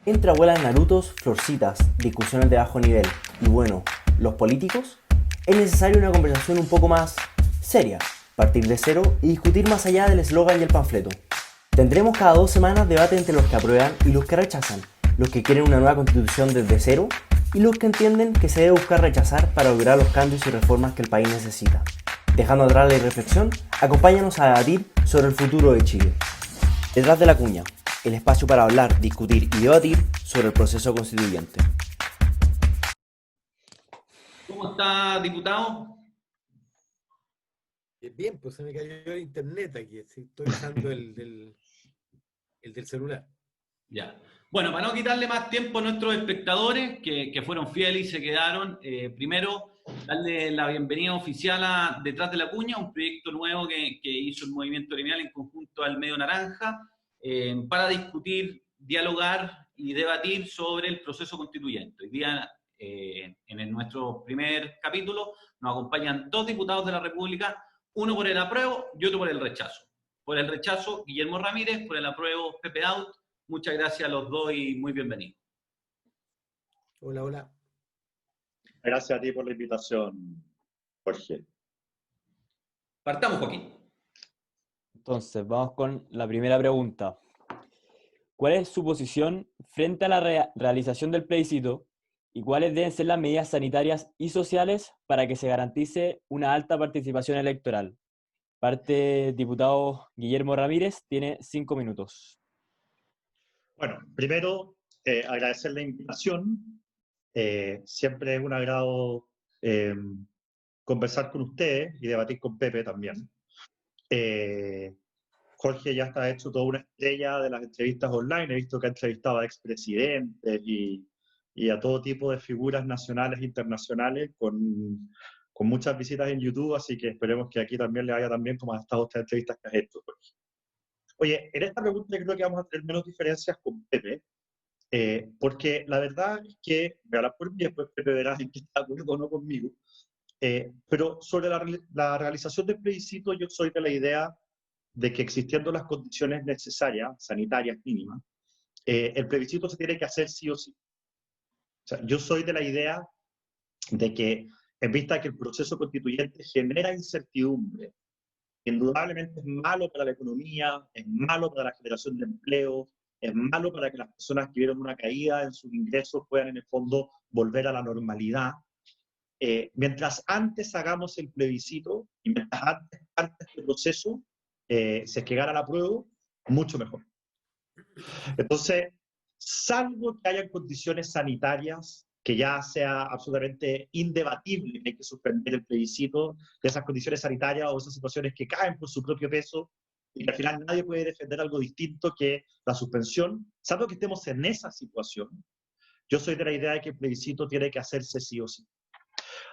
Entre abuelas Narutos, florcitas, discusiones de bajo nivel y bueno, los políticos, es necesaria una conversación un poco más seria, partir de cero y discutir más allá del eslogan y el panfleto. Tendremos cada 2 semanas debate entre los que aprueban y los que rechazan, los que quieren una nueva constitución desde cero y los que entienden que se debe buscar rechazar para lograr los cambios y reformas que el país necesita. Dejando atrás la irreflexión, acompáñanos a debatir sobre el futuro de Chile. Detrás de la cuña, el espacio para hablar, discutir y debatir sobre el proceso constituyente. ¿Cómo está, diputado? Bien, pues se me cayó el internet aquí, sí, estoy usando el del celular. Ya. Bueno, para no quitarle más tiempo a nuestros espectadores que fueron fieles y se quedaron, primero darle la bienvenida oficial a Detrás de la Cuña, un proyecto nuevo que hizo el Movimiento Gremial en conjunto al Medio Naranja, para discutir, dialogar y debatir sobre el proceso constituyente. Hoy día, nuestro primer capítulo, nos acompañan 2 diputados de la República, uno por el apruebo y otro por el rechazo. Por el rechazo, Guillermo Ramírez; por el apruebo, Pepe Out. Muchas gracias a los dos y muy bienvenidos. Hola, hola. Gracias a ti por la invitación, Jorge. Partamos, Joaquín. Entonces, vamos con la primera pregunta. ¿Cuál es su posición frente a la realización del plebiscito y cuáles deben ser las medidas sanitarias y sociales para que se garantice una alta participación electoral? Parte diputado Guillermo Ramírez, tiene 5 minutos. Bueno, primero, agradecer la invitación. Siempre es un agrado conversar con ustedes y debatir con Pepe también. Jorge ya está hecho toda una estrella de las entrevistas online. He visto que ha entrevistado a expresidentes y a todo tipo de figuras nacionales e internacionales con muchas visitas en YouTube, así que esperemos que aquí también le vaya tan bien como han estado estas entrevistas que has hecho, Jorge. Oye, en esta pregunta yo creo que vamos a tener menos diferencias con Pepe, porque la verdad es que, me hablas por mí, después Pepe verás en qué está de acuerdo o no conmigo, pero sobre la realización del plebiscito yo soy de la idea de que existiendo las condiciones necesarias, sanitarias mínimas, el plebiscito se tiene que hacer sí o sí. O sea, yo soy de la idea de que, en vista de que el proceso constituyente genera incertidumbre, indudablemente es malo para la economía, es malo para la generación de empleo, es malo para que las personas que vieron una caída en sus ingresos puedan en el fondo volver a la normalidad. Mientras antes hagamos el plebiscito y mientras antes parte este proceso, si es que gana la prueba, mucho mejor. Entonces, salvo que haya condiciones sanitarias que ya sea absolutamente indebatible que hay que suspender el plebiscito, de esas condiciones sanitarias o esas situaciones que caen por su propio peso y que al final nadie puede defender algo distinto que la suspensión, salvo que estemos en esa situación, yo soy de la idea de que el plebiscito tiene que hacerse sí o sí.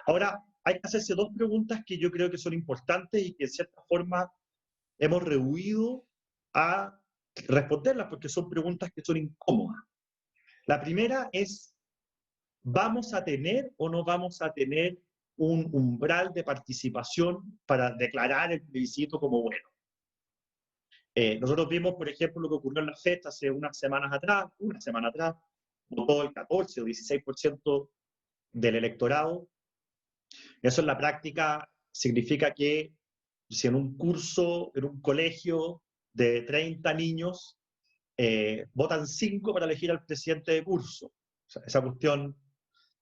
Ahora, hay que hacerse 2 preguntas que yo creo que son importantes y que en cierta forma hemos rehuido a responderlas porque son preguntas que son incómodas. La primera es, ¿vamos a tener o no vamos a tener un umbral de participación para declarar el plebiscito como bueno? Nosotros vimos, por ejemplo, lo que ocurrió en la FED hace una semana atrás, votó el 14 o 16% del electorado. Eso en la práctica significa que si en un curso, en un colegio de 30 niños, votan 5 para elegir al presidente de curso. O sea, esa cuestión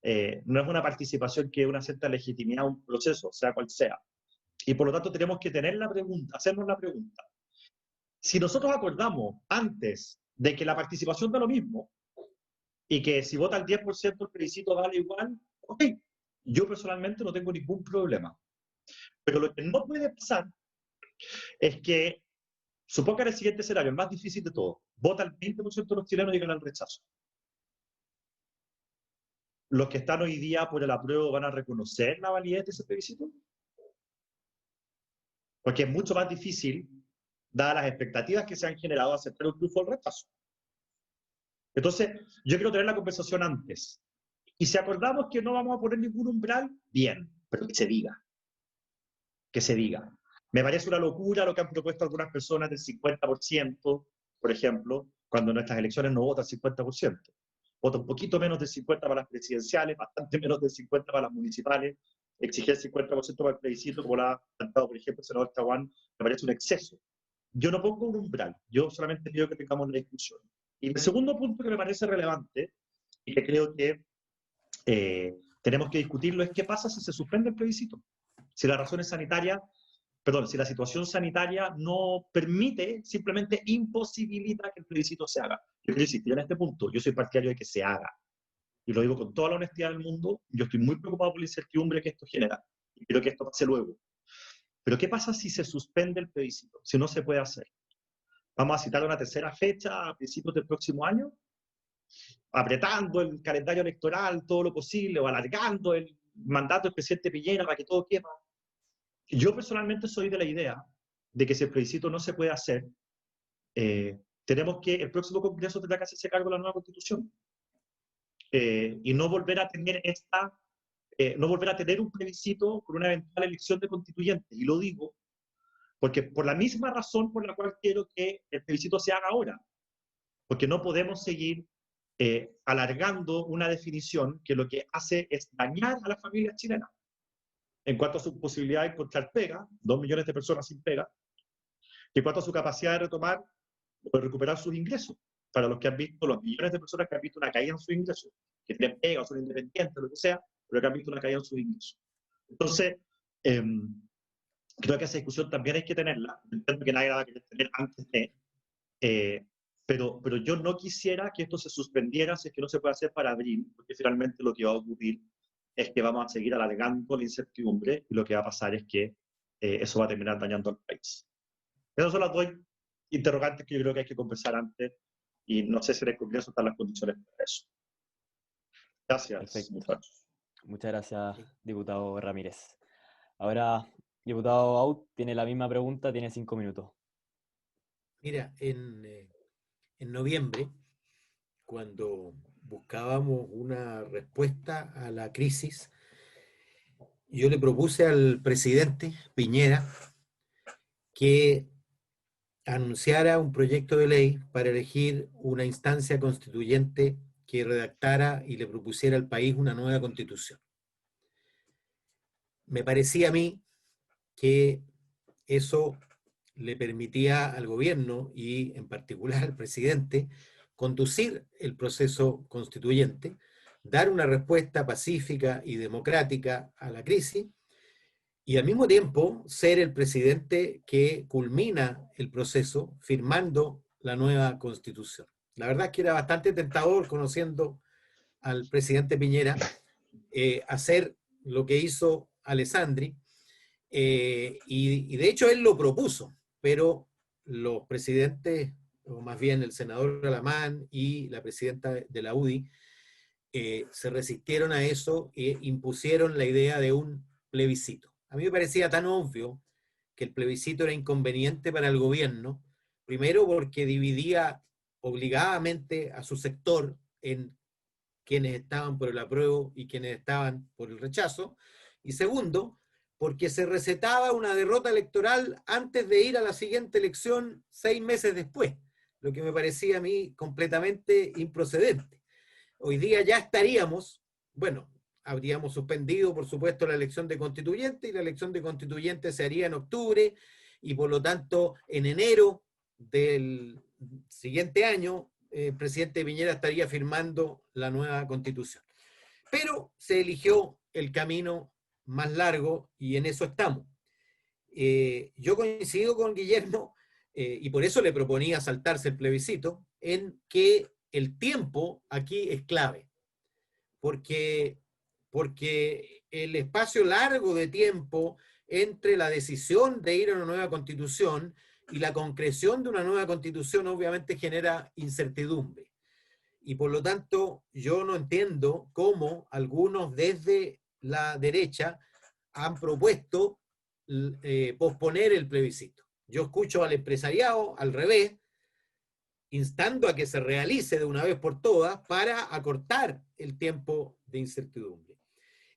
no es una participación que dé una cierta legitimidad a un proceso, sea cual sea. Y por lo tanto tenemos que tener la pregunta, hacernos la pregunta. Si nosotros acordamos antes de que la participación da lo mismo y que si vota el 10% el plebiscito vale igual, ok, yo personalmente no tengo ningún problema. Pero lo que no puede pasar es que, suponga el siguiente escenario, el más difícil de todo, vota el 20% de los chilenos y gana el rechazo. ¿Los que están hoy día por el apruebo van a reconocer la validez de ese plebiscito? Porque es mucho más difícil, dadas las expectativas que se han generado, aceptar un triunfo o el rechazo. Entonces, yo quiero tener la conversación antes. Y si acordamos que no vamos a poner ningún umbral, bien, pero que se diga. Que se diga. Me parece una locura lo que han propuesto algunas personas del 50%, por ejemplo, cuando en nuestras elecciones no vota el 50%. vota un poquito menos del 50% para las presidenciales, bastante menos del 50% para las municipales, exigir el 50% para el plebiscito, como lo ha planteado, por ejemplo, el senador Chaguán, me parece un exceso. Yo no pongo un umbral, yo solamente pido que tengamos la discusión. Y el segundo punto que me parece relevante, y que creo que tenemos que discutirlo, es qué pasa si se suspende el plebiscito. Si las razones sanitarias, perdón, si la situación sanitaria no permite, simplemente imposibilita que el plebiscito se haga. Yo quiero insistir en este punto, yo soy partidario de que se haga. Y lo digo con toda la honestidad del mundo, yo estoy muy preocupado por la incertidumbre que esto genera. Y quiero que esto pase luego. Pero ¿qué pasa si se suspende el plebiscito? Si no se puede hacer. ¿Vamos a citar una tercera fecha a principios del próximo año? Apretando el calendario electoral todo lo posible o alargando el mandato del presidente Piñera para que todo quepa. Yo personalmente soy de la idea de que si el plebiscito no se puede hacer, tenemos que, el próximo Congreso tendrá que hacerse cargo de la nueva Constitución. Y no volver a tener no volver a tener un plebiscito con una eventual elección de constituyentes. Y lo digo porque por la misma razón por la cual quiero que el plebiscito se haga ahora. Porque no podemos seguir alargando una definición que lo que hace es dañar a las familias chilenas en cuanto a su posibilidad de encontrar pega, 2 millones de personas sin pega, y en cuanto a su capacidad de retomar o de recuperar sus ingresos. Para los que han visto, los millones de personas que han visto una caída en sus ingresos, que tienen pega o son independientes, lo que sea, pero que han visto una caída en sus ingresos. Entonces, creo que esa discusión también hay que tenerla. Entiendo que nadie la va a querer tener antes de. Pero yo no quisiera que esto se suspendiera si es que no se puede hacer para abril, porque finalmente lo que va a ocurrir es que vamos a seguir alargando la incertidumbre y lo que va a pasar es que eso va a terminar dañando al país. Esas son las dos interrogantes que yo creo que hay que conversar antes y no sé si en el Congreso están las condiciones para eso. Gracias, Perfecto. muchachos. Muchas gracias, diputado Ramírez. Ahora, diputado Aut, tiene la misma pregunta, tiene 5 minutos. Mira, en noviembre, cuando buscábamos una respuesta a la crisis, yo le propuse al presidente Piñera que anunciara un proyecto de ley para elegir una instancia constituyente que redactara y le propusiera al país una nueva constitución. Me parecía a mí que eso le permitía al gobierno y en particular al presidente conducir el proceso constituyente, dar una respuesta pacífica y democrática a la crisis y al mismo tiempo ser el presidente que culmina el proceso firmando la nueva constitución. La verdad es que era bastante tentador, conociendo al presidente Piñera, hacer lo que hizo Alessandri, y de hecho él lo propuso, pero los presidentes, o más bien el senador Alamán y la presidenta de la UDI, se resistieron a eso e impusieron la idea de un plebiscito. A mí me parecía tan obvio que el plebiscito era inconveniente para el gobierno, primero porque dividía obligadamente a su sector en quienes estaban por el apruebo y quienes estaban por el rechazo, y segundo, porque se recetaba una derrota electoral antes de ir a la siguiente elección 6 meses después, lo que me parecía a mí completamente improcedente. Hoy día ya estaríamos, bueno, habríamos suspendido, por supuesto, la elección de constituyente, y la elección de constituyente se haría en octubre, y por lo tanto, en enero del siguiente año, el presidente Piñera estaría firmando la nueva constitución. Pero se eligió el camino más largo y en eso estamos. Yo coincido con Guillermo, y por eso le proponía saltarse el plebiscito, en que el tiempo aquí es clave, porque el espacio largo de tiempo entre la decisión de ir a una nueva constitución y la concreción de una nueva constitución obviamente genera incertidumbre. Y por lo tanto, yo no entiendo cómo algunos desde la derecha han propuesto posponer el plebiscito. Yo escucho al empresariado al revés, instando a que se realice de una vez por todas para acortar el tiempo de incertidumbre.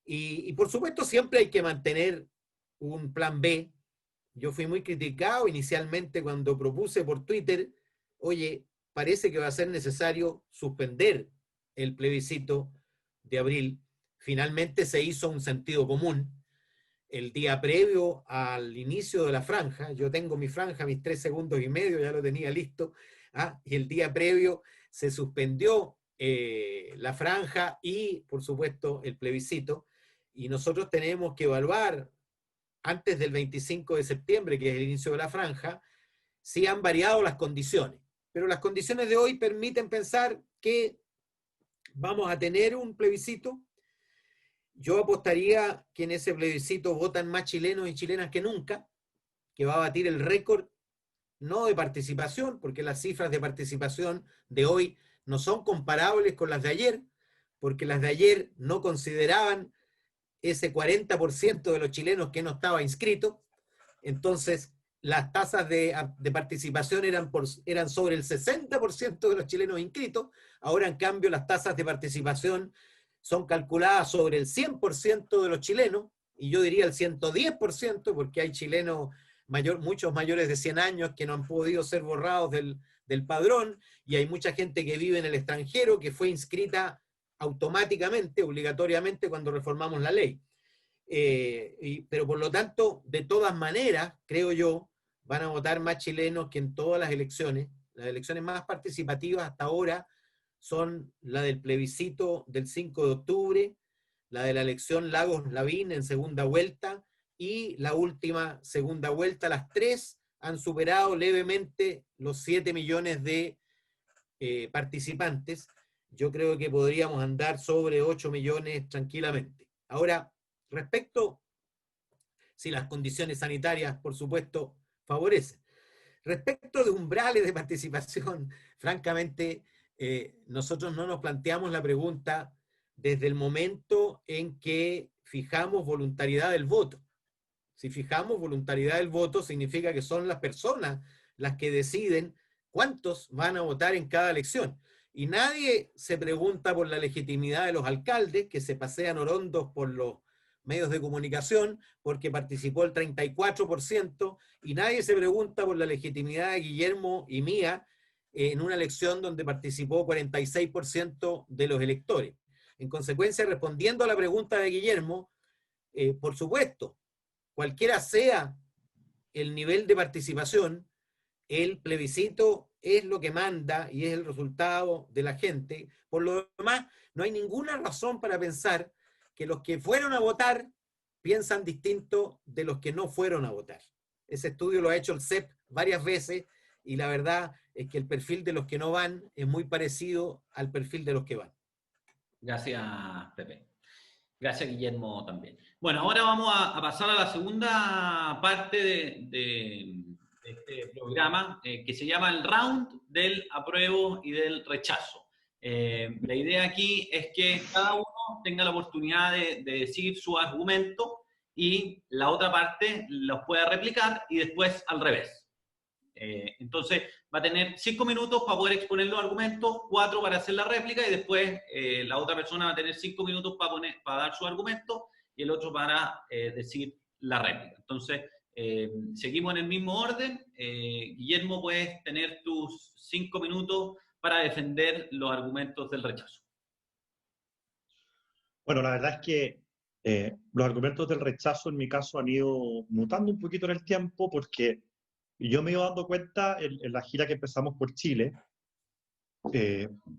Y por supuesto siempre hay que mantener un plan B. Yo fui muy criticado inicialmente cuando propuse por Twitter, oye, parece que va a ser necesario suspender el plebiscito de abril, finalmente se hizo un sentido común. El día previo al inicio de la franja, yo tengo mi franja, mis 3 segundos y medio, ya lo tenía listo, y el día previo se suspendió la franja y, por supuesto, el plebiscito, y nosotros tenemos que evaluar antes del 25 de septiembre, que es el inicio de la franja, si han variado las condiciones. Pero las condiciones de hoy permiten pensar que vamos a tener un plebiscito. Yo apostaría que en ese plebiscito votan más chilenos y chilenas que nunca, que va a batir el récord, no de participación, porque las cifras de participación de hoy no son comparables con las de ayer, porque las de ayer no consideraban ese 40% de los chilenos que no estaba inscrito. Entonces las tasas de participación eran sobre el 60% de los chilenos inscritos. Ahora, en cambio, las tasas de participación son calculadas sobre el 100% de los chilenos, y yo diría el 110%, porque hay chilenos muchos mayores de 100 años que no han podido ser borrados del padrón, y hay mucha gente que vive en el extranjero que fue inscrita automáticamente, obligatoriamente, cuando reformamos la ley. Pero por lo tanto, de todas maneras, creo yo, van a votar más chilenos que en todas las elecciones. Las elecciones más participativas hasta ahora son la del plebiscito del 5 de octubre, la de la elección Lagos-Lavín en segunda vuelta, y la última segunda vuelta. Las tres han superado levemente los 7 millones de participantes. Yo creo que podríamos andar sobre 8 millones tranquilamente. Ahora, respecto, si las condiciones sanitarias, por supuesto, favorecen. Respecto de umbrales de participación, francamente, nosotros no nos planteamos la pregunta desde el momento en que fijamos voluntariedad del voto. Si fijamos voluntariedad del voto, significa que son las personas las que deciden cuántos van a votar en cada elección. Y nadie se pregunta por la legitimidad de los alcaldes, que se pasean orondos por los medios de comunicación, porque participó el 34%, y nadie se pregunta por la legitimidad de Guillermo y mía en una elección donde participó 46% de los electores. En consecuencia, respondiendo a la pregunta de Guillermo, por supuesto, cualquiera sea el nivel de participación, el plebiscito es lo que manda y es el resultado de la gente. Por lo demás, no hay ninguna razón para pensar que los que fueron a votar piensan distinto de los que no fueron a votar. Ese estudio lo ha hecho el CEP varias veces, y la verdad es que el perfil de los que no van es muy parecido al perfil de los que van. Gracias, Pepe. Gracias, Guillermo, también. Bueno, ahora vamos a pasar a la segunda parte de este programa, que se llama el round del apruebo y del rechazo. La idea aquí es que cada uno tenga la oportunidad de decir su argumento y la otra parte los pueda replicar, y después al revés. Entonces va a tener 5 minutos para poder exponer los argumentos, 4 para hacer la réplica, y después la otra persona va a tener 5 minutos para dar su argumento y el otro para decir la réplica. Entonces seguimos en el mismo orden. Guillermo, puedes tener tus 5 minutos para defender los argumentos del rechazo. Bueno, la verdad es que los argumentos del rechazo en mi caso han ido mutando un poquito en el tiempo, porque yo me he ido dando cuenta en la gira que empezamos por Chile,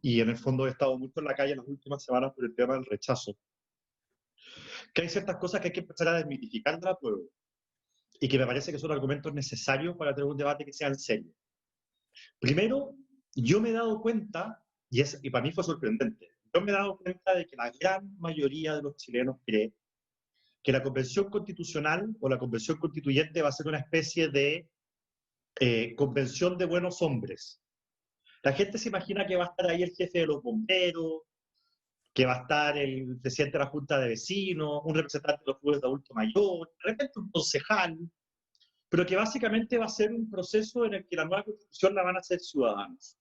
y en el fondo he estado mucho en la calle en las últimas semanas por el tema del rechazo, que hay ciertas cosas que hay que empezar a desmitificar de la prueba, y que me parece que son argumentos necesarios para tener un debate que sea en serio. Primero, yo me he dado cuenta, y para mí fue sorprendente, yo me he dado cuenta de que la gran mayoría de los chilenos cree que la convención constitucional o la convención constituyente va a ser una especie de convención de buenos hombres. La gente se imagina que va a estar ahí el jefe de los bomberos, que va a estar el presidente de la Junta de Vecinos, un representante de los clubes de adulto mayor, de repente un concejal, pero que básicamente va a ser un proceso en el que la nueva constitución la van a hacer ciudadanos.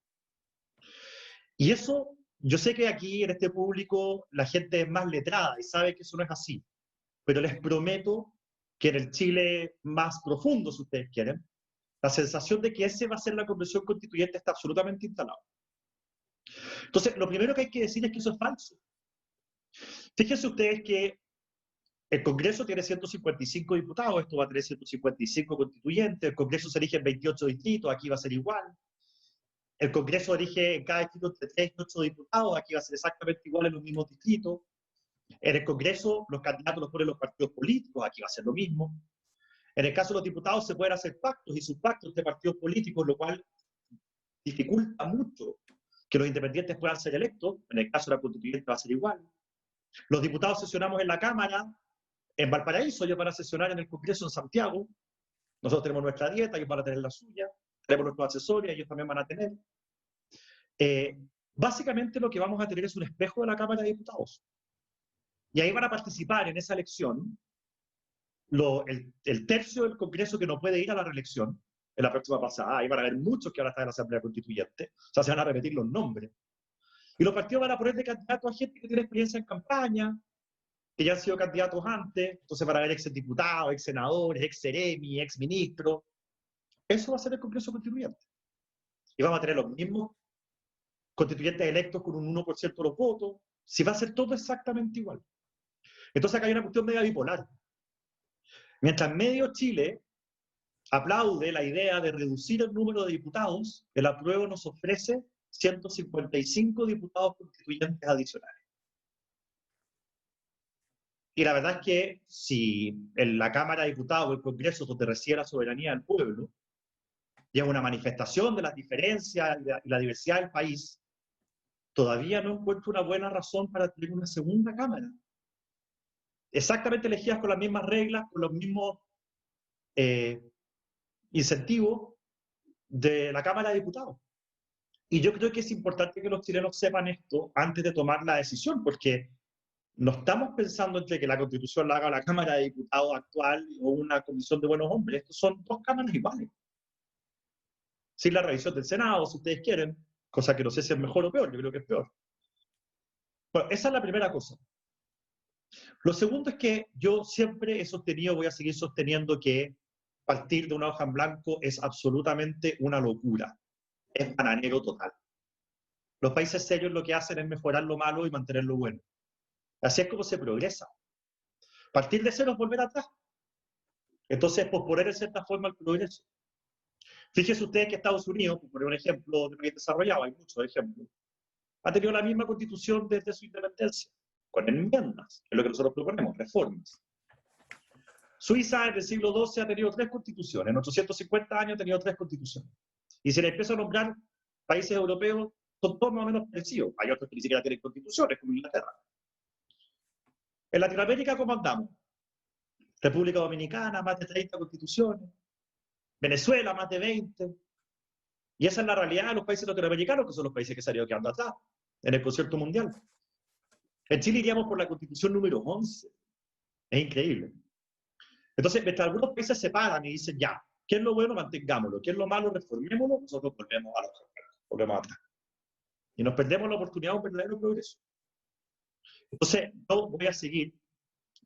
Y eso, yo sé que aquí en este público la gente es más letrada y sabe que eso no es así, pero les prometo que en el Chile más profundo, si ustedes quieren, la sensación de que ese va a ser la convención constituyente está absolutamente instalada. Entonces, lo primero que hay que decir es que eso es falso. Fíjense ustedes que el Congreso tiene 155 diputados, esto va a tener 155 constituyentes, el Congreso se elige en 28 distritos, aquí va a ser igual. El Congreso elige en cada distrito entre 3 y 8 diputados, aquí va a ser exactamente igual en los mismos distritos. En el Congreso los candidatos los ponen los partidos políticos, aquí va a ser lo mismo. En el caso de los diputados se pueden hacer pactos y subpactos de partidos políticos, lo cual dificulta mucho que los independientes puedan ser electos. En el caso de la constituyente va a ser igual. Los diputados sesionamos en la Cámara, en Valparaíso, ellos van a sesionar en el Congreso en Santiago. Nosotros tenemos nuestra dieta, ellos van a tener la suya. Tenemos nuestros asesores, ellos también van a tener. Básicamente lo que vamos a tener es un espejo de la Cámara de Diputados. Y ahí van a participar en esa elección el tercio del Congreso que no puede ir a la reelección en la próxima pasada. Ahí van a haber muchos que van a estar en la Asamblea Constituyente. O sea, se van a repetir los nombres. Y los partidos van a poner de candidato a gente que tiene experiencia en campaña, que ya han sido candidatos antes. Entonces van a haber ex diputados, ex senadores, ex seremi, ex ministros. Eso va a ser el Congreso Constituyente. Y vamos a tener los mismos constituyentes electos con un 1% de los votos. Si va a ser todo exactamente igual. Entonces acá hay una cuestión media bipolar. Mientras medio Chile aplaude la idea de reducir el número de diputados, el apruebo nos ofrece 155 diputados constituyentes adicionales. Y la verdad es que si en la Cámara de Diputados o el Congreso donde reside la soberanía del pueblo, y es una manifestación de las diferencias y la diversidad del país, todavía no encuentro una buena razón para tener una segunda Cámara. Exactamente elegidas con las mismas reglas, con los mismos incentivos de la Cámara de Diputados. Y yo creo que es importante que los chilenos sepan esto antes de tomar la decisión, porque no estamos pensando entre que la Constitución la haga la Cámara de Diputados actual o una comisión de buenos hombres. Estos son dos cámaras iguales. Sin la revisión del Senado, si ustedes quieren, cosa que no sé si es mejor o peor, yo creo que es peor. Bueno, esa es la primera cosa. Lo segundo es que yo siempre he sostenido, voy a seguir sosteniendo que partir de una hoja en blanco es absolutamente una locura. Es bananero total. Los países serios lo que hacen es mejorar lo malo y mantener lo bueno. Así es como se progresa. Partir de cero es volver atrás. Entonces, posponer en cierta forma el progreso. Fíjense ustedes que Estados Unidos, por poner un ejemplo de país desarrollado, hay muchos ejemplos, ha tenido la misma constitución desde su independencia, con enmiendas, que es lo que nosotros proponemos, reformas. Suiza desde el siglo XII ha tenido 3 constituciones, en 850 años ha tenido 3 constituciones. Y si le empiezo a nombrar países europeos, son todos más o menos parecidos. Hay otros que ni siquiera tienen constituciones, como Inglaterra. En Latinoamérica, ¿cómo andamos? República Dominicana, más de 30 constituciones. Venezuela, más de 20. Y esa es la realidad de los países latinoamericanos, que son los países que se han ido quedando atrás en el concierto mundial. En Chile iríamos por la constitución número 11. Es increíble. Entonces, mientras algunos países se paran y dicen, ya, ¿qué es lo bueno? Mantengámoslo. ¿Qué es lo malo? Reformémoslo. Nosotros volvemos a volvemos atrás. Y nos perdemos la oportunidad de un verdadero progreso. Entonces, yo voy a seguir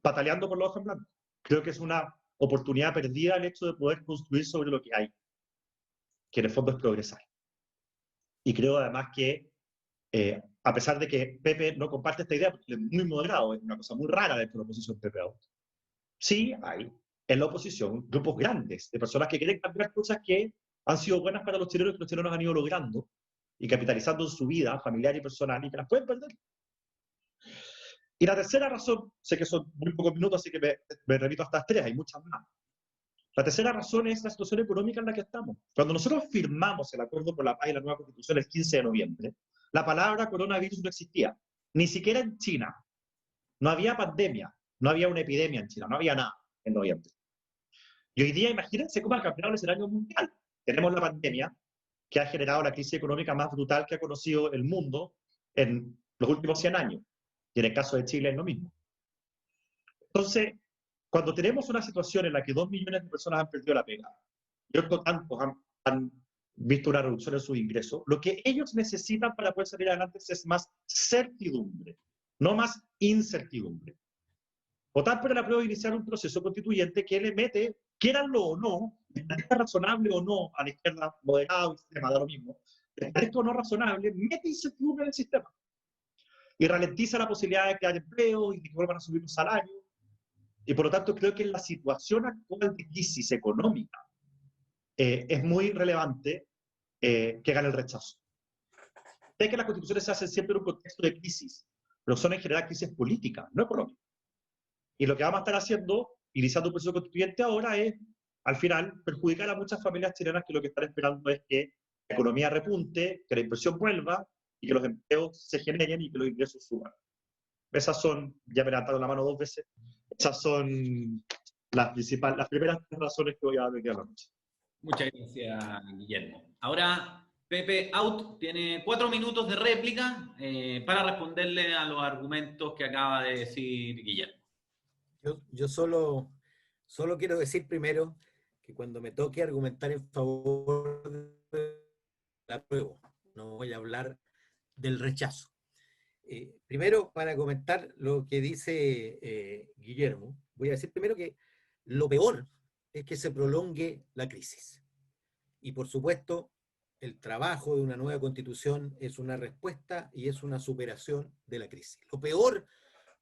pataleando por la hoja en blanco. Creo que es una oportunidad perdida el hecho de poder construir sobre lo que hay, que en el fondo es progresar. Y creo además que, a pesar de que Pepe no comparte esta idea, porque es muy moderado, es una cosa muy rara dentro de la oposición Pepe Out, sí hay en la oposición grupos grandes de personas que quieren cambiar cosas que han sido buenas para los chilenos y que los chilenos han ido logrando y capitalizando en su vida familiar y personal y que las pueden perder. Y la tercera razón, sé que son muy pocos minutos, así que me repito hasta las 3, hay muchas más. La tercera razón es la situación económica en la que estamos. Cuando nosotros firmamos el Acuerdo por la Paz y la nueva Constitución el 15 de noviembre, la palabra coronavirus no existía. Ni siquiera en China. No había pandemia, no había una epidemia en China, no había nada en noviembre. Y hoy día, imagínense cómo ha cambiado el escenario mundial. Tenemos la pandemia que ha generado la crisis económica más brutal que ha conocido el mundo en los últimos 100 años. Y en el caso de Chile es lo mismo. Entonces, cuando tenemos una situación en la que 2 millones de personas han perdido la pega, y otros tantos han visto una reducción en sus ingresos, lo que ellos necesitan para poder salir adelante es más certidumbre, no más incertidumbre. Votar por el apruebo de iniciar un proceso constituyente que le mete, quieranlo o no, de manera razonable o no, a la izquierda moderada o extrema, da lo mismo, les parezca o no razonable, mete incertidumbre en el sistema y ralentiza la posibilidad de crear empleo y de que vuelvan a subir los salarios. Y por lo tanto creo que en la situación actual de crisis económica es muy relevante que gane el rechazo. Sé que las constituciones se hacen siempre en un contexto de crisis, pero son en general crisis políticas, no económicas. Y lo que vamos a estar haciendo, iniciando un proceso constituyente ahora, es, al final, perjudicar a muchas familias chilenas que lo que están esperando es que la economía repunte, que la inversión vuelva y que los empleos se generen y que los ingresos suban. Esas son, ya me he levantado la mano 2 veces, esas son las primeras 3 razones que voy a dar aquí a la noche. Muchas gracias, Guillermo. Ahora, Pepe Out tiene 4 minutos de réplica para responderle a los argumentos que acaba de decir Guillermo. Yo solo quiero decir primero que cuando me toque argumentar en favor del apruebo, no voy a hablar del rechazo. Primero, para comentar lo que dice Guillermo, voy a decir primero que lo peor es que se prolongue la crisis. Y por supuesto, el trabajo de una nueva constitución es una respuesta y es una superación de la crisis. Lo peor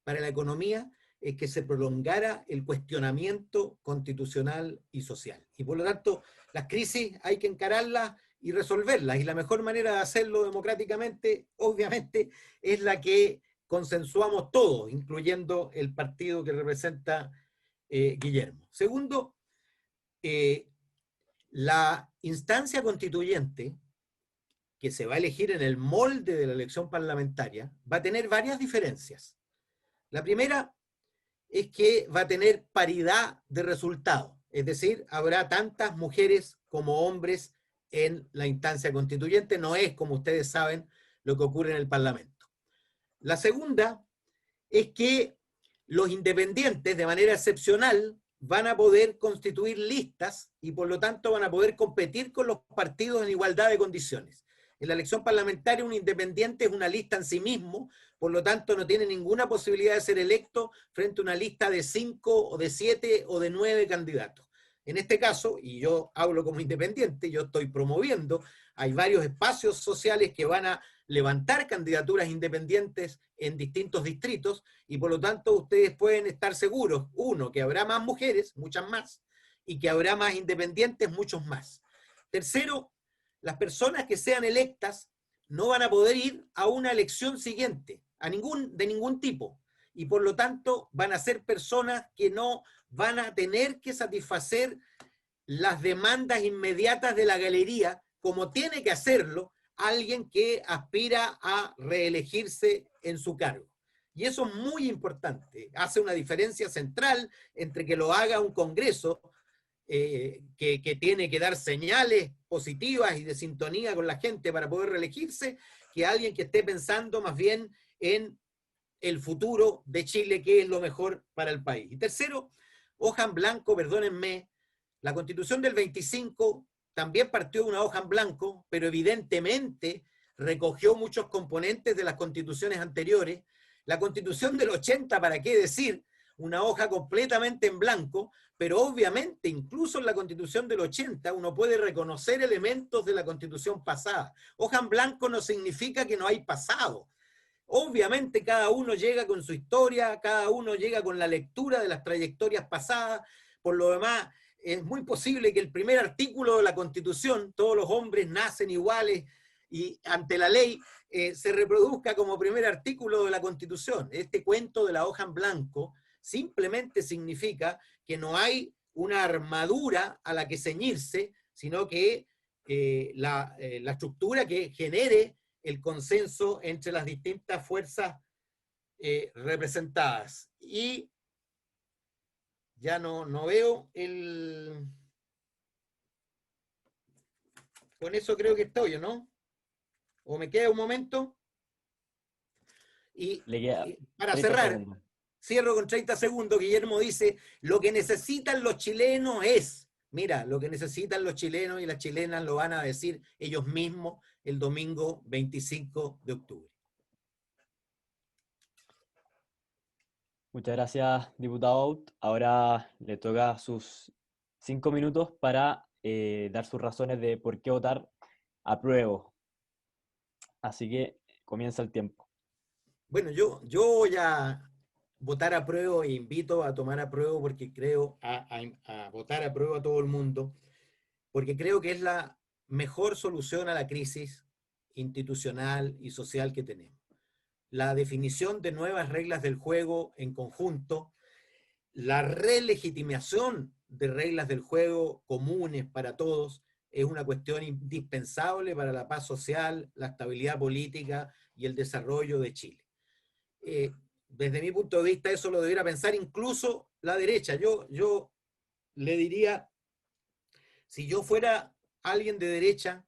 para la economía es que se prolongara el cuestionamiento constitucional y social. Y por lo tanto, las crisis hay que encararlas y resolverlas. Y la mejor manera de hacerlo democráticamente, obviamente, es la que consensuamos todos, incluyendo el partido que representa Guillermo. Segundo, la instancia constituyente que se va a elegir en el molde de la elección parlamentaria va a tener varias diferencias. La primera es que va a tener paridad de resultados, es decir, habrá tantas mujeres como hombres en la instancia constituyente, no es, como ustedes saben, lo que ocurre en el Parlamento. La segunda es que los independientes, de manera excepcional, van a poder constituir listas y por lo tanto van a poder competir con los partidos en igualdad de condiciones. En la elección parlamentaria un independiente es una lista en sí mismo, por lo tanto no tiene ninguna posibilidad de ser electo frente a una lista de 5 o de 7 o de 9 candidatos. En este caso, y yo hablo como independiente, yo estoy promoviendo, hay varios espacios sociales que van a levantar candidaturas independientes en distintos distritos y por lo tanto ustedes pueden estar seguros, uno, que habrá más mujeres, muchas más, y que habrá más independientes, muchos más. Tercero, las personas que sean electas no van a poder ir a una elección siguiente, de ningún tipo, y por lo tanto van a ser personas que no van a tener que satisfacer las demandas inmediatas de la galería, como tiene que hacerlo alguien que aspira a reelegirse en su cargo. Y eso es muy importante, hace una diferencia central entre que lo haga un Congreso que tiene que dar señales positivas y de sintonía con la gente para poder reelegirse, que alguien que esté pensando más bien en el futuro de Chile, que es lo mejor para el país. Y tercero, hoja en blanco, perdónenme, la Constitución del 25 también partió de una hoja en blanco, pero evidentemente recogió muchos componentes de las constituciones anteriores. La Constitución del 80, ¿para qué decir? Una hoja completamente en blanco, pero obviamente incluso en la Constitución del 80 uno puede reconocer elementos de la Constitución pasada. Hoja en blanco no significa que no hay pasado. Obviamente cada uno llega con su historia, cada uno llega con la lectura de las trayectorias pasadas. Por lo demás, es muy posible que el primer artículo de la Constitución, todos los hombres nacen iguales y ante la ley, se reproduzca como primer artículo de la Constitución. Este cuento de la hoja en blanco simplemente significa que no hay una armadura a la que ceñirse, sino que la estructura que genere el consenso entre las distintas fuerzas representadas. Y ya no veo el... Con eso creo que estoy, ¿no? ¿O me queda un momento? Y para cerrar, segundos. cierro con 30 segundos, Guillermo dice, lo que necesitan los chilenos es, mira, lo que necesitan los chilenos y las chilenas lo van a decir ellos mismos el domingo 25 de octubre. Muchas gracias, diputado Out. Ahora le toca sus 5 minutos para dar sus razones de por qué votar apruebo así que comienza el tiempo. Bueno, yo voy a votar a prueba e invito a tomar a prueba porque creo, a votar a prueba a todo el mundo, porque creo que es la mejor solución a la crisis institucional y social que tenemos. La definición de nuevas reglas del juego en conjunto, la relegitimación de reglas del juego comunes para todos, es una cuestión indispensable para la paz social, la estabilidad política y el desarrollo de Chile. Desde mi punto de vista, eso lo debiera pensar incluso la derecha. Yo le diría, si yo fuera alguien de derecha,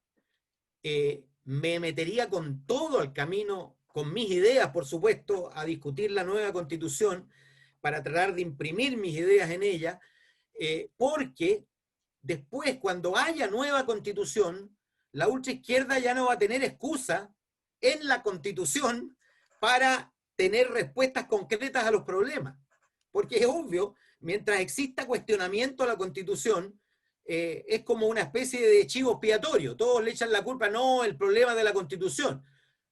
me metería con todo al camino, con mis ideas, por supuesto, a discutir la nueva constitución para tratar de imprimir mis ideas en ella, porque después, cuando haya nueva constitución, la ultraizquierda ya no va a tener excusa en la constitución para tener respuestas concretas a los problemas. Porque es obvio, mientras exista cuestionamiento a la constitución, es como una especie de chivo expiatorio. Todos le echan la culpa, no, el problema de la constitución.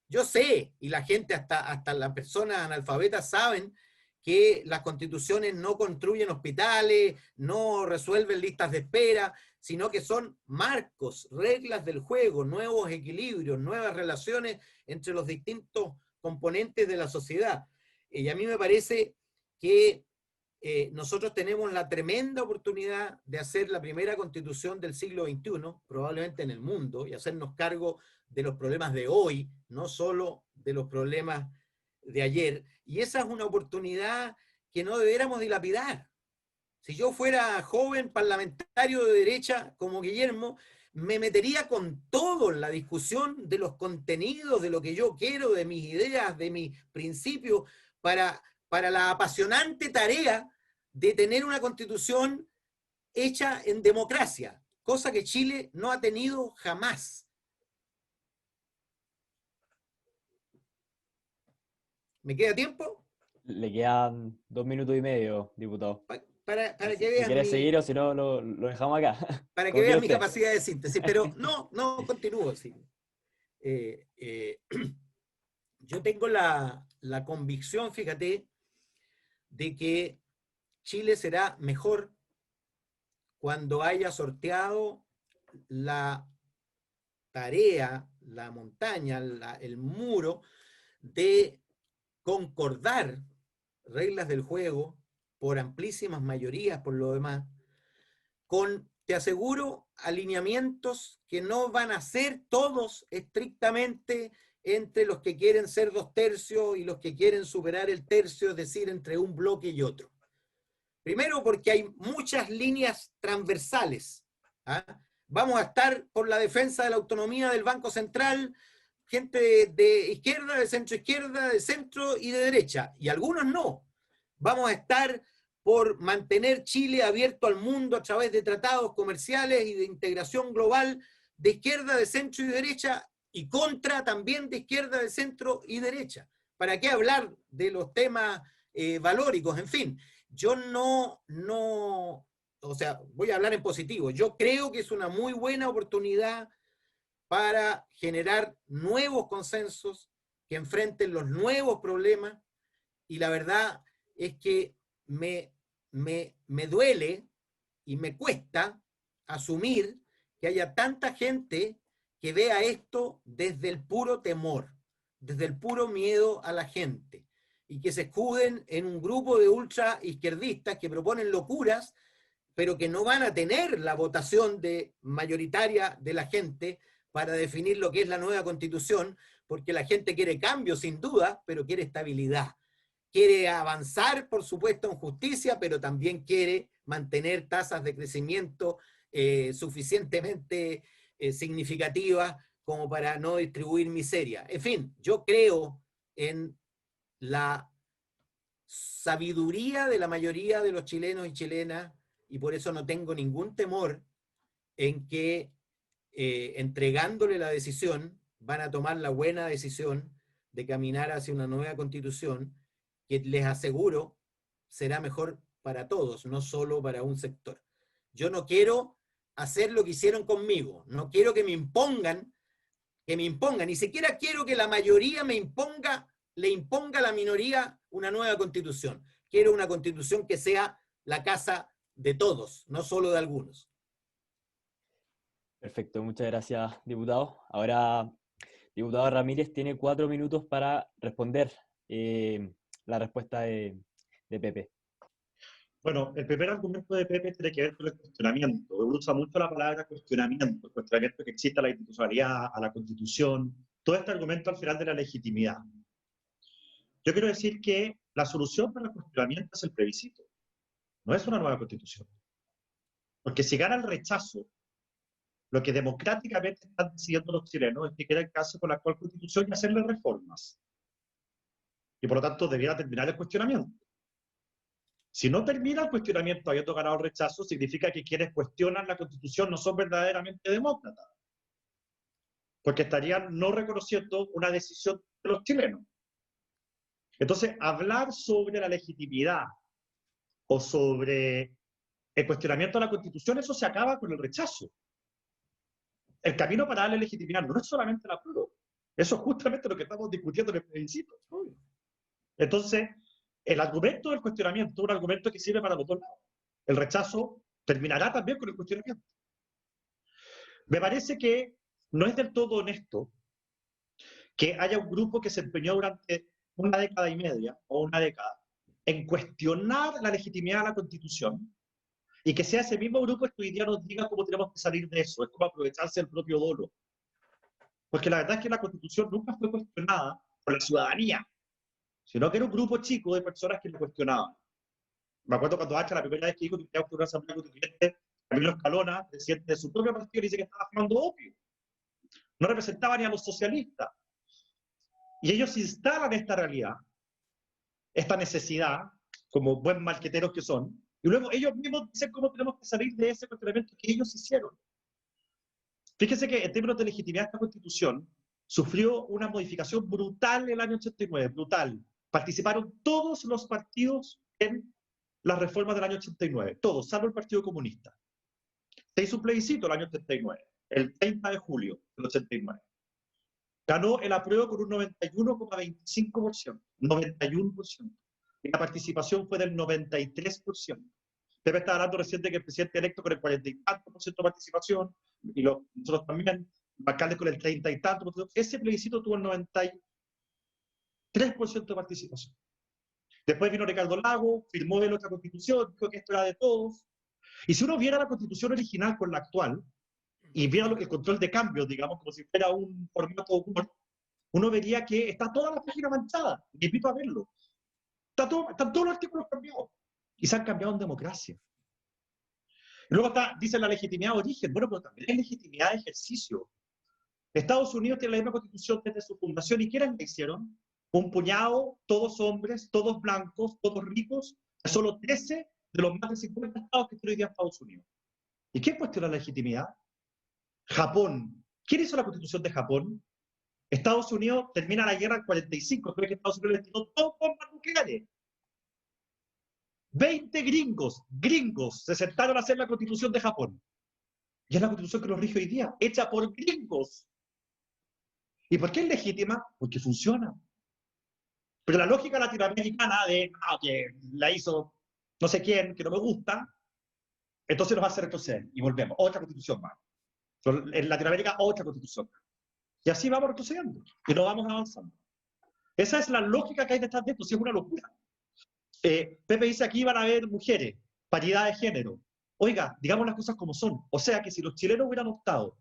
Yo sé, y la gente, hasta las personas analfabetas saben, que las constituciones no construyen hospitales, no resuelven listas de espera, sino que son marcos, reglas del juego, nuevos equilibrios, nuevas relaciones entre los distintos componentes de la sociedad. Y a mí me parece que nosotros tenemos la tremenda oportunidad de hacer la primera constitución del siglo XXI, probablemente en el mundo, y hacernos cargo de los problemas de hoy, no solo de los problemas de ayer. Y esa es una oportunidad que no debiéramos dilapidar. Si yo fuera joven parlamentario de derecha como Guillermo, me metería con todo en la discusión de los contenidos, de lo que yo quiero, de mis ideas, de mis principios, para la apasionante tarea de tener una constitución hecha en democracia, cosa que Chile no ha tenido jamás. ¿Me queda tiempo? Le quedan 2 minutos y medio, diputado. Para que Si veas quieres seguir o si no, lo dejamos acá. para que Como veas quiera mi usted. capacidad de síntesis, pero no continúo. Sí. Yo tengo la convicción, fíjate, de que Chile será mejor cuando haya sorteado la tarea, la montaña, el muro de concordar reglas del juego por amplísimas mayorías, por lo demás, con, te aseguro, alineamientos que no van a ser todos estrictamente entre los que quieren ser 2/3 y los que quieren superar el tercio, es decir, entre un bloque y otro. Primero porque hay muchas líneas transversales. ¿Ah? Vamos a estar por la defensa de la autonomía del Banco Central, gente de izquierda, de centro izquierda, de centro y de derecha, y algunos no. Vamos a estar por mantener Chile abierto al mundo a través de tratados comerciales y de integración global de izquierda, de centro y de derecha, y contra también de izquierda, de centro y derecha. ¿Para qué hablar de los temas valóricos? En fin, yo o sea, voy a hablar en positivo. Yo creo que es una muy buena oportunidad para generar nuevos consensos que enfrenten los nuevos problemas, y la verdad es que me duele y me cuesta asumir que haya tanta gente que vea esto desde el puro temor, desde el puro miedo a la gente, y que se escuden en un grupo de ultra izquierdistas que proponen locuras, pero que no van a tener la votación mayoritaria de la gente para definir lo que es la nueva constitución, porque la gente quiere cambio sin duda, pero quiere estabilidad. Quiere avanzar, por supuesto, en justicia, pero también quiere mantener tasas de crecimiento suficientemente significativas como para no distribuir miseria. En fin, yo creo en la sabiduría de la mayoría de los chilenos y chilenas, y por eso no tengo ningún temor en que entregándole la decisión van a tomar la buena decisión de caminar hacia una nueva constitución que, les aseguro, será mejor para todos, no solo para un sector. Yo no quiero hacer lo que hicieron conmigo, no quiero que me impongan que me imponga, ni siquiera quiero que la mayoría le imponga a la minoría una nueva constitución. Quiero una constitución que sea la casa de todos, no solo de algunos. Perfecto, muchas gracias, diputado. Ahora, diputado Ramírez tiene 4 minutos para responder la respuesta de Pepe. Bueno, el primer argumento de Pepe tiene que ver con el cuestionamiento. Usa mucho la palabra cuestionamiento, el cuestionamiento que existe a la institucionalidad, a la Constitución, todo este argumento al final de la legitimidad. Yo quiero decir que la solución para el cuestionamiento es el plebiscito, no es una nueva Constitución. Porque si gana el rechazo, lo que democráticamente están decidiendo los chilenos es que quieren quedarse con la actual Constitución y hacerle reformas. Y por lo tanto debiera terminar el cuestionamiento. Si no termina el cuestionamiento habiendo ganado el rechazo, significa que quienes cuestionan la Constitución no son verdaderamente demócratas, porque estarían no reconociendo una decisión de los chilenos. Entonces, hablar sobre la legitimidad o sobre el cuestionamiento de la Constitución, eso se acaba con el rechazo. El camino para darle legitimidad no es solamente la prueba, eso es justamente lo que estamos discutiendo en el plebiscito. Entonces, el argumento del cuestionamiento es un argumento que sirve para los dos lados. El rechazo terminará también con el cuestionamiento. Me parece que no es del todo honesto que haya un grupo que se empeñó durante una década y media o una década en cuestionar la legitimidad de la Constitución y que sea ese mismo grupo que hoy día nos diga cómo tenemos que salir de eso. Es como aprovecharse del propio dolo. Porque la verdad es que la Constitución nunca fue cuestionada por la ciudadanía, sino que era un grupo chico de personas que lo cuestionaban. Me acuerdo cuando Hacha, la primera vez que dijo que tenía una asamblea constituyente, Camilo Escalona, presidente de su propio partido, dice que estaba fumando opio. No representaba ni a los socialistas. Y ellos instalan esta realidad, esta necesidad, como buen marqueteros que son, y luego ellos mismos dicen cómo tenemos que salir de ese cuestionamiento que ellos hicieron. Fíjense que en términos de legitimidad esta Constitución sufrió una modificación brutal en el año 89, brutal. Participaron todos los partidos en las reformas del año 89, todos, salvo el Partido Comunista. Se hizo un plebiscito el año 89, el 30 de julio del 89. Ganó el apruebo con un 91,25%, 91%. Y la participación fue del 93%. Pepe estaba hablando recién de que el presidente electo con el 40 y tanto por ciento de participación, y nosotros también, alcaldes con el 30 y tanto por ciento. Ese plebiscito tuvo el 93% de participación. Después vino Ricardo Lago, firmó él otra constitución, dijo que esto era de todos. Y si uno viera la constitución original con la actual, y viera el control de cambios, digamos, como si fuera un formato Word, uno vería que está toda la página manchada. Le invito a verlo. Están todos los artículos cambiados. Y se han cambiado en democracia. Y luego dice la legitimidad de origen. Bueno, pero también hay legitimidad de ejercicio. Estados Unidos tiene la misma constitución desde su fundación. ¿Y quiénes la hicieron? Un puñado, todos hombres, todos blancos, todos ricos, solo 13 de los más de 50 estados que tiene hoy día Estados Unidos. ¿Y quién cuestiona la legitimidad? Japón. ¿Quién hizo la constitución de Japón? Estados Unidos termina la guerra en 45, creo que Estados Unidos le tiró todo bombas nucleares. 20 gringos, se sentaron a hacer la constitución de Japón. Y es la constitución que nos rige hoy día, hecha por gringos. ¿Y por qué es legítima? Porque funciona. Pero la lógica latinoamericana de que la hizo no sé quién, que no me gusta, entonces nos hace retroceder. Y volvemos, otra constitución más. En Latinoamérica, otra constitución. Y así vamos retrocediendo, y no vamos avanzando. Esa es la lógica que hay detrás de esto, si es una locura. Pepe dice aquí van a haber mujeres, paridad de género. Oiga, digamos las cosas como son. O sea que si los chilenos hubieran optado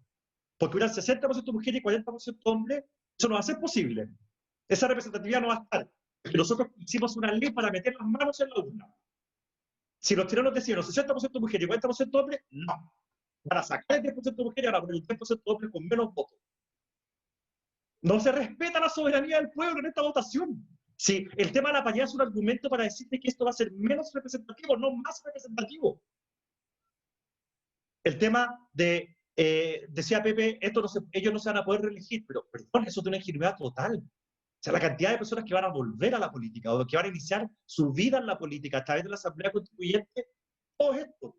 porque hubieran 60% mujeres y 40% hombres, eso no va a ser posible. Esa representatividad no va a estar. Porque nosotros hicimos una ley para meter las manos en la urna. Si los chilenos decidieron 60% mujeres y 40% hombres, no. Van a sacar el 10% de mujeres y van a poner un 10% de hombres con menos votos. No se respeta la soberanía del pueblo en esta votación. Sí, el tema de la paridad es un argumento para decirte que esto va a ser menos representativo, no más representativo. El tema de, decía Pepe, ellos no se van a poder reelegir, pero perdón, eso es una ingenuidad total. O sea, la cantidad de personas que van a volver a la política o que van a iniciar su vida en la política a través de la Asamblea Constituyente, todo esto.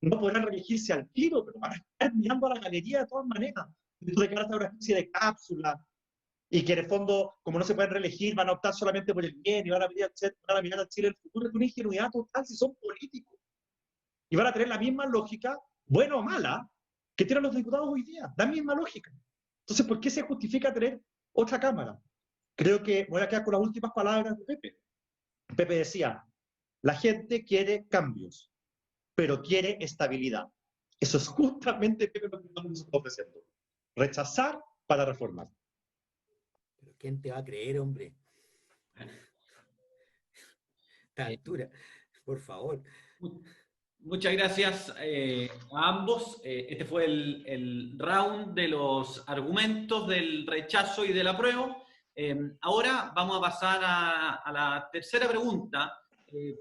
No podrán reelegirse al tiro, pero van a estar mirando a la galería de todas maneras. Esto de que ahora está una especie de cápsula y que en el fondo, como no se pueden reelegir, van a optar solamente por el bien y van a mirar a Chile el futuro. Es una ingenuidad total si son políticos. Y van a tener la misma lógica, buena o mala, que tienen los diputados hoy día. La misma lógica. Entonces, ¿por qué se justifica tener otra Cámara? Creo que voy a quedar con las últimas palabras de Pepe. Pepe decía, la gente quiere cambios, pero quiere estabilidad. Eso es justamente Pepe, lo que estamos ofreciendo. Rechazar para reformar. Pero ¿quién te va a creer, hombre? A esta altura, por favor. Muchas gracias a ambos. Este fue el round de los argumentos del rechazo y del apruebo. Ahora vamos a pasar a la tercera pregunta,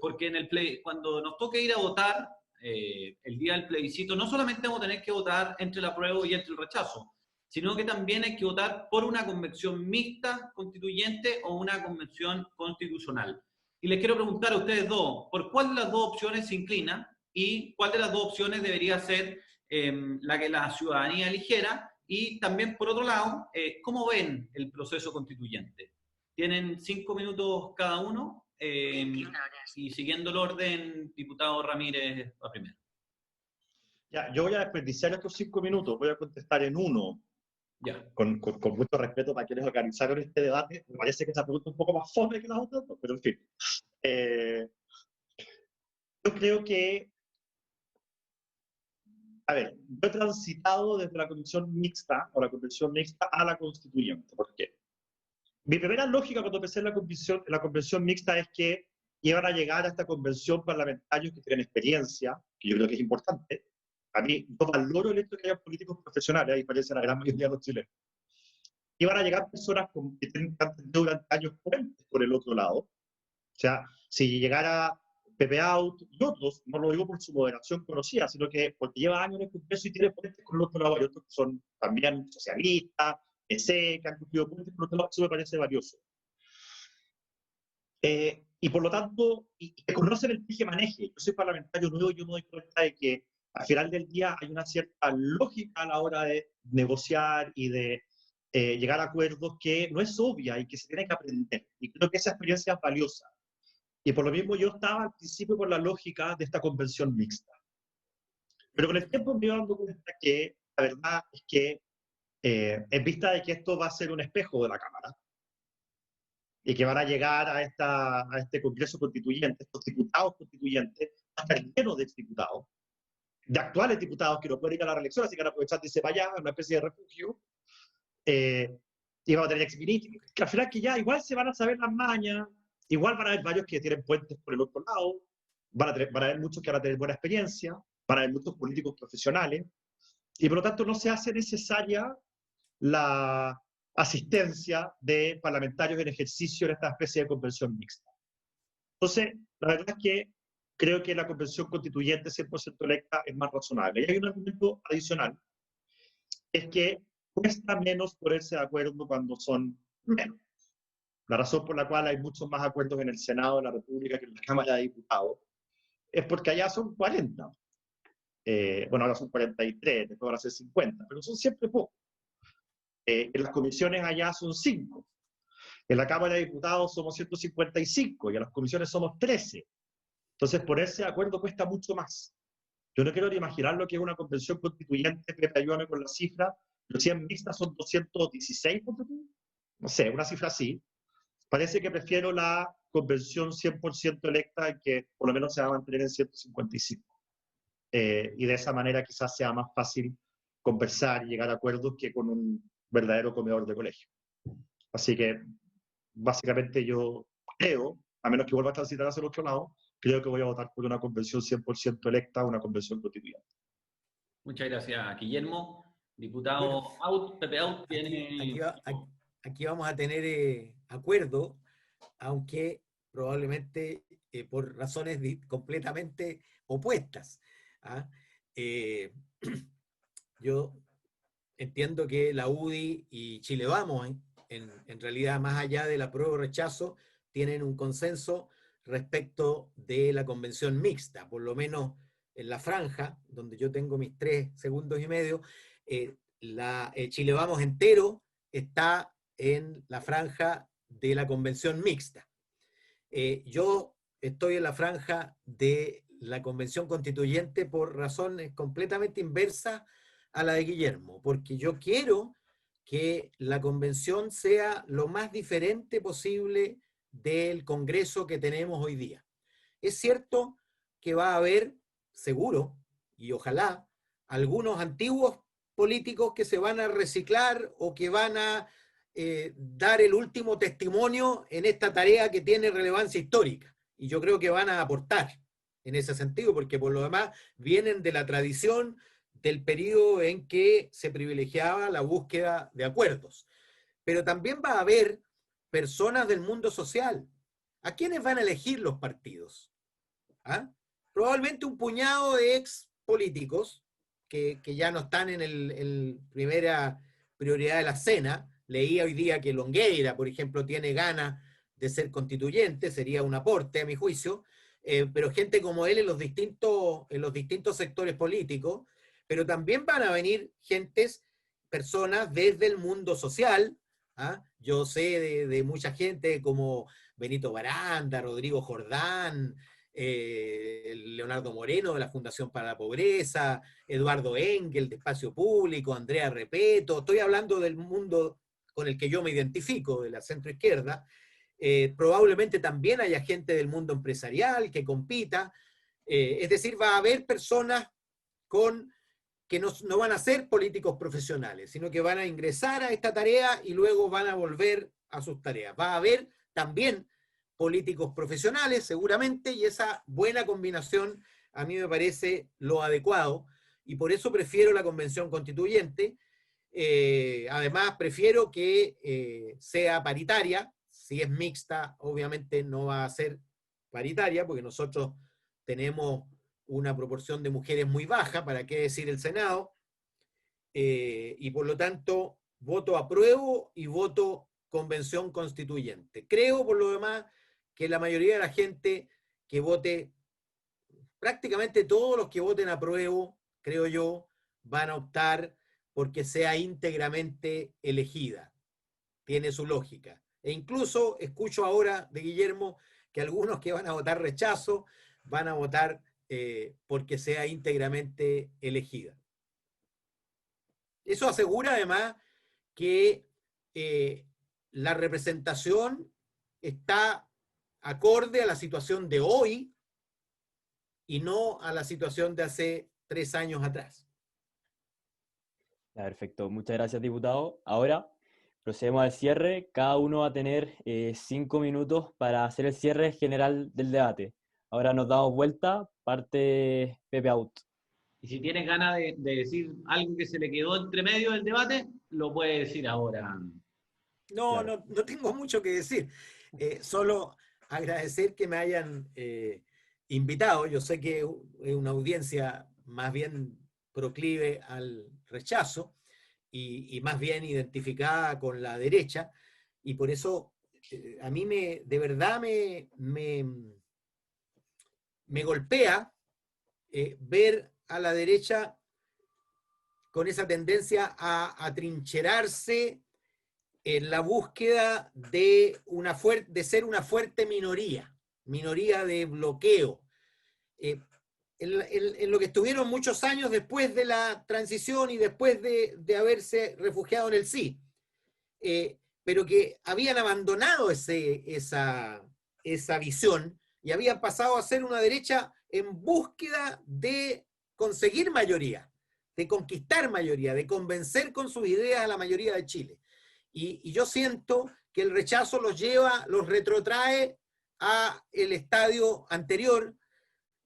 porque cuando nos toque ir a votar el día del plebiscito, no solamente vamos a tener que votar entre el apruebo y entre el rechazo, sino que también hay que votar por una convención mixta constituyente o una convención constitucional. Y les quiero preguntar a ustedes dos, ¿por cuál de las dos opciones se inclina? ¿Y cuál de las dos opciones debería ser la que la ciudadanía eligiera? Y también, por otro lado, ¿cómo ven el proceso constituyente? Tienen 5 minutos cada uno y siguiendo el orden, diputado Ramírez va primero. Ya, yo voy a desperdiciar estos 5 minutos, voy a contestar en uno, Ya. con mucho respeto para quienes organizaron este debate. Me parece que esa pregunta es un poco más fome que las otras, pero en fin. Yo creo que, a ver, yo he transitado desde la convención mixta o la convención mixta a la constituyente. ¿Por qué? Mi primera lógica cuando empecé en la convención mixta es que iban a llegar a esta convención parlamentarios que tienen experiencia, que yo creo que es importante. A mí, yo valoro el hecho de que haya políticos profesionales, a diferencia de la gran mayoría de los chilenos. Iban a llegar personas que tienen durante años por el otro lado. O sea, si llegara Pepe Out y otros, no lo digo por su moderación conocida, sino que porque lleva años en el Congreso y tiene ponentes con el otro lado, y otros que son también socialistas, que han cumplido ponentes con el otro lado, eso me parece valioso. Y por lo tanto, y que conocen el tejemaneje. Yo soy parlamentario nuevo y yo me doy cuenta de que al final del día hay una cierta lógica a la hora de negociar y de llegar a acuerdos que no es obvia y que se tiene que aprender. Y creo que esa experiencia es valiosa. Y por lo mismo yo estaba al principio con la lógica de esta convención mixta. Pero con el tiempo me iba dando cuenta que la verdad es que en vista de que esto va a ser un espejo de la Cámara y que van a llegar a este Congreso Constituyente, estos diputados constituyentes, van a estar llenos de diputados, de actuales diputados que no pueden ir a la reelección, así que van a aprovechar de irse para allá, una especie de refugio, y van a tener exministros, que al final que ya igual se van a saber las mañas, igual van a haber varios que tienen puentes por el otro lado, van a haber muchos que van a tener buena experiencia, van a haber muchos políticos profesionales, y por lo tanto no se hace necesaria la asistencia de parlamentarios en ejercicio en esta especie de convención mixta. Entonces, la verdad es que creo que la convención constituyente 100% electa es más razonable. Y hay un argumento adicional, es que cuesta menos ponerse de acuerdo cuando son menos. La razón por la cual hay muchos más acuerdos en el Senado de la República que en la Cámara de Diputados es porque allá son 40. Bueno, ahora son 43, después van a ser 50, pero son siempre pocos. En las comisiones allá son 5. En la Cámara de Diputados somos 155 y en las comisiones somos 13. Entonces, ponerse de acuerdo cuesta mucho más. Yo no quiero ni imaginar lo que es una convención constituyente, Pepe, ayúdame con la cifra, pero si en mixtas son 216, no sé, una cifra así. Parece que prefiero la convención 100% electa, que por lo menos se va a mantener en 155. Y de esa manera quizás sea más fácil conversar y llegar a acuerdos que con un verdadero comedor de colegio. Así que, básicamente yo creo, a menos que vuelva a transitar hacia el otro lado, creo que voy a votar por una convención 100% electa, una convención constituyente. Muchas gracias, Guillermo. Diputado Out, Pepe Out, tiene... Aquí vamos a tener acuerdo, aunque probablemente por razones completamente opuestas. ¿Ah? Yo entiendo que la UDI y Chile Vamos, en realidad, más allá del apruebo o rechazo, tienen un consenso respecto de la convención mixta, por lo menos en la franja, donde yo tengo mis 3 segundos y medio, Chile Vamos entero está en la franja de la convención mixta. Yo estoy en la franja de la convención constituyente por razones completamente inversas a la de Guillermo, porque yo quiero que la convención sea lo más diferente posible del Congreso que tenemos hoy día. Es cierto que va a haber, seguro, y ojalá, algunos antiguos políticos que se van a reciclar o que van a dar el último testimonio en esta tarea que tiene relevancia histórica. Y yo creo que van a aportar en ese sentido, porque por lo demás vienen de la tradición del periodo en que se privilegiaba la búsqueda de acuerdos. Pero también va a haber personas del mundo social. ¿A quiénes van a elegir los partidos? ¿Ah? Probablemente un puñado de ex políticos que ya no están en el primera prioridad de la cena. Leí hoy día que Longueira, por ejemplo, tiene ganas de ser constituyente, sería un aporte a mi juicio, pero gente como él en los distintos sectores políticos, pero también van a venir personas desde el mundo social. ¿Ah? Yo sé de mucha gente como Benito Baranda, Rodrigo Jordán, Leonardo Moreno de la Fundación para la Pobreza, Eduardo Engel de Espacio Público, Andrea Repeto. Estoy hablando del mundo con el que yo me identifico, de la centroizquierda. Probablemente también haya gente del mundo empresarial que compita. Es decir, va a haber personas que no van a ser políticos profesionales, sino que van a ingresar a esta tarea y luego van a volver a sus tareas. Va a haber también políticos profesionales, seguramente, y esa buena combinación a mí me parece lo adecuado, y por eso prefiero la convención constituyente. Además, prefiero que sea paritaria. Si es mixta, obviamente no va a ser paritaria, porque nosotros tenemos una proporción de mujeres muy baja, para qué decir el Senado, y por lo tanto voto apruebo y voto convención constituyente. Creo, por lo demás, que la mayoría de la gente que vote, prácticamente todos los que voten apruebo, creo yo, van a optar porque sea íntegramente elegida. Tiene su lógica. E incluso escucho ahora de Guillermo que algunos que van a votar rechazo van a votar porque sea íntegramente elegida. Eso asegura además que la representación está acorde a la situación de hoy y no a la situación de hace 3 años atrás. Perfecto, muchas gracias, diputado. Ahora procedemos al cierre. Cada uno va a tener 5 minutos para hacer el cierre general del debate. Ahora nos damos vuelta, parte Pepe Out. Y si tienes ganas de decir algo que se le quedó entre medio del debate, lo puede decir ahora. No, Claro. no tengo mucho que decir. Solo agradecer que me hayan invitado. Yo sé que es una audiencia más bien proclive al rechazo y más bien identificada con la derecha, y por eso a mí de verdad me golpea ver a la derecha con esa tendencia a atrincherarse en la búsqueda de ser una fuerte minoría de bloqueo. En lo que estuvieron muchos años después de la transición y después de haberse refugiado en el sí, pero que habían abandonado esa visión y habían pasado a ser una derecha en búsqueda de conseguir mayoría, de conquistar mayoría, de convencer con sus ideas a la mayoría de Chile. Y yo siento que el rechazo los retrotrae a el estadio anterior.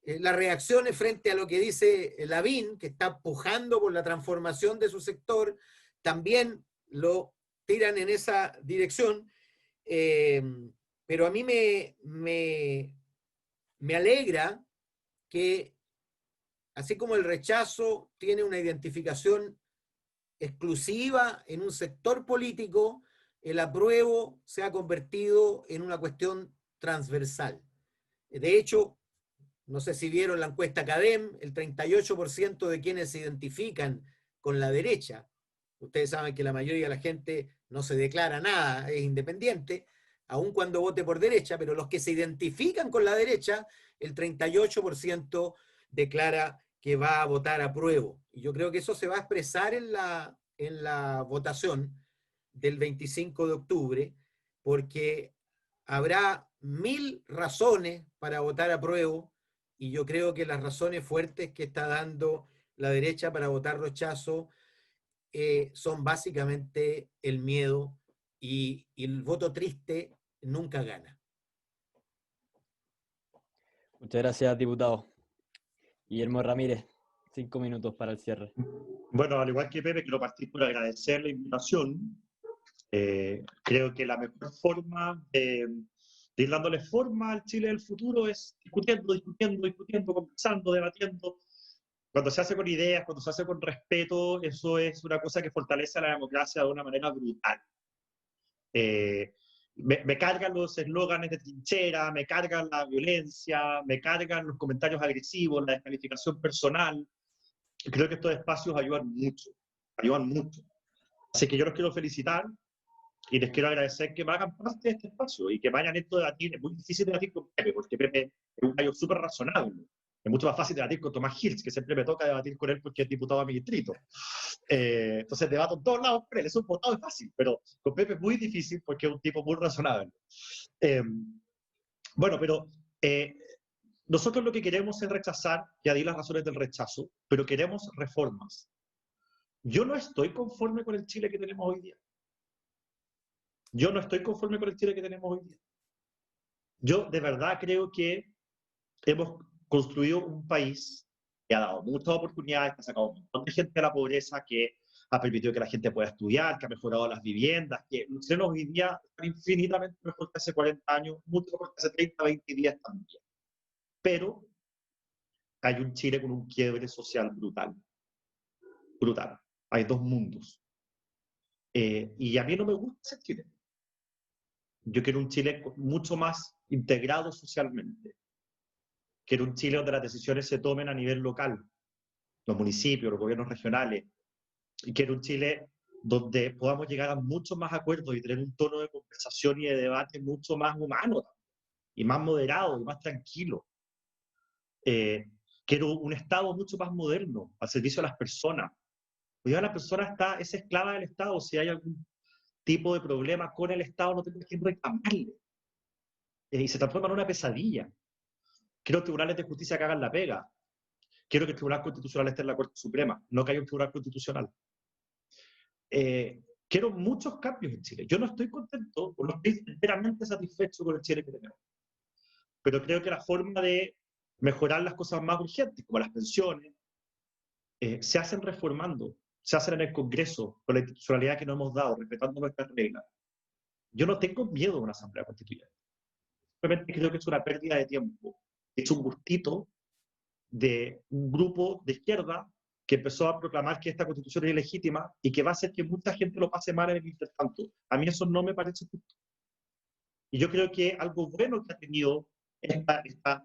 Las reacciones frente a lo que dice Lavín, que está pujando por la transformación de su sector, también lo tiran en esa dirección. Pero a mí me alegra que, así como el rechazo tiene una identificación exclusiva en un sector político, el apruebo se ha convertido en una cuestión transversal. De hecho, no sé si vieron la encuesta CADEM, el 38% de quienes se identifican con la derecha Ustedes saben que la mayoría de la gente no se declara nada, es independiente, aun cuando vote por derecha, pero los que se identifican con la derecha, el 38% declara que va a votar apruebo. Y yo creo que eso se va a expresar en la votación del 25 de octubre, porque habrá 1000 razones para votar apruebo, y yo creo que las razones fuertes que está dando la derecha para votar rechazo son básicamente el miedo, y el voto triste nunca gana. Muchas gracias, diputado. Guillermo Ramírez, 5 minutos para el cierre. Bueno, al igual que Pepe, quiero partir por agradecer la invitación. Creo que la mejor forma de ir dándole forma al Chile del futuro es discutiendo, conversando, debatiendo. Cuando se hace con ideas, cuando se hace con respeto, eso es una cosa que fortalece a la democracia de una manera brutal. Me cargan los eslóganes de trinchera, me cargan la violencia, me cargan los comentarios agresivos, la descalificación personal. Creo que estos espacios ayudan mucho. Así que yo los quiero felicitar y les quiero agradecer que me hagan parte de este espacio y que me hayan hecho debatir. Es muy difícil debatir con Pepe, porque Pepe es un gallo súper razonable. Es mucho más fácil debatir con Tomás Hills, que siempre me toca debatir con él porque es diputado a mi distrito. Entonces debato en todos lados con él, es un votado fácil, pero con Pepe es muy difícil porque es un tipo muy razonable. Bueno, pero nosotros lo que queremos es rechazar, ya di las razones del rechazo, pero queremos reformas. Yo no estoy conforme con el Chile que tenemos hoy día. Yo de verdad creo que hemos construido un país que ha dado muchas oportunidades, que ha sacado un montón de gente de la pobreza, que ha permitido que la gente pueda estudiar, que ha mejorado las viviendas, que los chilenos hoy día están infinitamente mejor que hace 40 años, mucho mejor que hace 30, 20 y 10 también. Pero hay un Chile con un quiebre social brutal. Hay dos mundos. Y a mí no me gusta ese Chile. Yo quiero un Chile mucho más integrado socialmente. Quiero un Chile donde las decisiones se tomen a nivel local, los municipios, los gobiernos regionales. Y quiero un Chile donde podamos llegar a muchos más acuerdos y tener un tono de conversación y de debate mucho más humano, y más moderado, y más tranquilo. Quiero un Estado mucho más moderno, al servicio de las personas. Hoy día la persona es esclava del Estado. Si hay algún tipo de problema con el Estado, no tengo a quién reclamarle. Y se transforma en una pesadilla. Quiero tribunales de justicia que hagan la pega. Quiero que el Tribunal Constitucional esté en la Corte Suprema, no que haya un Tribunal Constitucional. Quiero muchos cambios en Chile. Yo no estoy contento, no estoy enteramente satisfecho con el Chile que tenemos. Pero creo que la forma de mejorar las cosas más urgentes, como las pensiones, se hacen reformando, se hacen en el Congreso, con la institucionalidad que nos hemos dado, respetando nuestras reglas. Yo no tengo miedo a una asamblea constituyente. Simplemente creo que es una pérdida de tiempo. Es un gustito de un grupo de izquierda que empezó a proclamar que esta constitución es ilegítima y que va a hacer que mucha gente lo pase mal en el intertanto. A mí eso no me parece justo. Y yo creo que algo bueno que ha tenido este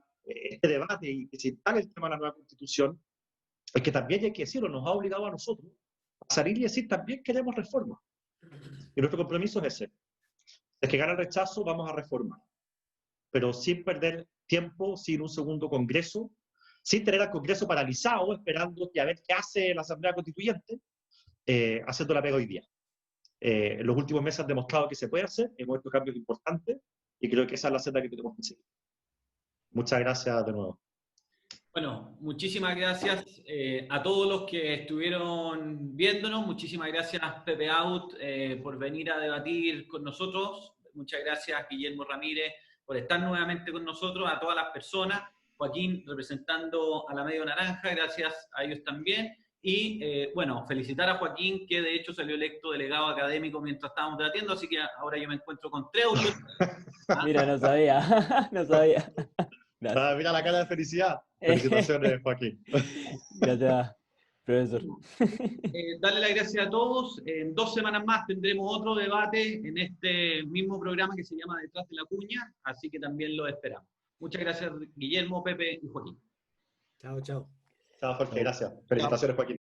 debate y que se instale el tema de la nueva constitución es que también, hay que decirlo, nos ha obligado a nosotros a salir y decir también queremos reformas. Y nuestro compromiso es ese. Es que gana el rechazo, vamos a reformar. Pero sin perder tiempo, sin un segundo congreso, sin tener al Congreso paralizado, esperando que a ver qué hace la Asamblea Constituyente, haciendo la pega hoy día. En los últimos meses han demostrado que se puede hacer, hemos hecho cambios importantes, y creo que esa es la senda que tenemos que seguir. Muchas gracias de nuevo. Bueno, muchísimas gracias a todos los que estuvieron viéndonos. Muchísimas gracias, Pepe Out, por venir a debatir con nosotros. Muchas gracias, Guillermo Ramírez, por estar nuevamente con nosotros, a todas las personas. Joaquín, representando a la Medio Naranja, gracias a ellos también. Y, bueno, felicitar a Joaquín, que de hecho salió electo delegado académico mientras estábamos debatiendo, así que ahora yo me encuentro con 3 autoridades. Mira, no sabía, no sabía. Gracias. Mira la cara de felicidad. Felicitaciones, Joaquín. Gracias, profesor. Darle las gracias a todos. En 2 semanas más tendremos otro debate en este mismo programa que se llama Detrás de la Cuña, así que también lo esperamos. Muchas gracias, Guillermo, Pepe y Joaquín. Chao, chao. Chao, Jorge, gracias. Felicitaciones, Joaquín.